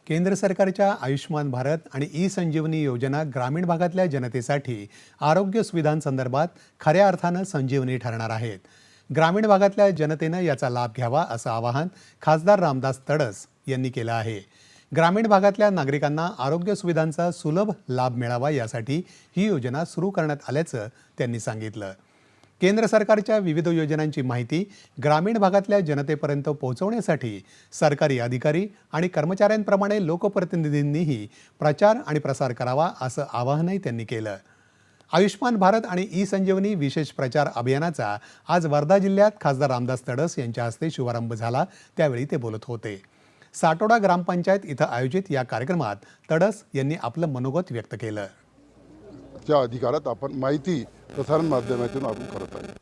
केंद्र सरकारच्या आयुष्मान भारत आणि ई संजीवनी योजना ग्रामीण भागातल्या जनतेसाठी आरोग्य सुविधांसंदर्भात खऱ्या अर्थानं संजीवनी ठरणार आहेत. ग्रामीण भागातल्या जनतेनं याचा लाभ घ्यावा असं आवाहन खासदार रामदास तडस यांनी केलं आहे. ग्रामीण भागातल्या नागरिकांना आरोग्य सुविधांचा सुलभ लाभ मिळावा यासाठी ही योजना सुरू करण्यात आल्याचं त्यांनी सांगितलं. केंद्र सरकारच्या विविध योजनांची माहिती ग्रामीण भागातल्या जनतेपर्यंत पोहोचवण्यासाठी सरकारी अधिकारी आणि कर्मचाऱ्यांप्रमाणे लोकप्रतिनिधींनीही प्रचार आणि प्रसार करावा असं आवाहनही त्यांनी केलं. आयुष्मान भारत आणि ई संजीवनी विशेष प्रचार अभियानाचा आज वर्धा जिल्ह्यात खासदार रामदास तडस यांच्या हस्ते शुभारंभ झाला. त्यावेळी ते बोलत होते. साटोडा ग्रामपंचायत इथं आयोजित या कार्यक्रमात तडस यांनी आपलं मनोगत व्यक्त केलं. त्या अधिकारात आपण माहिती प्रसारण माध्यमातून आपण करत आहे.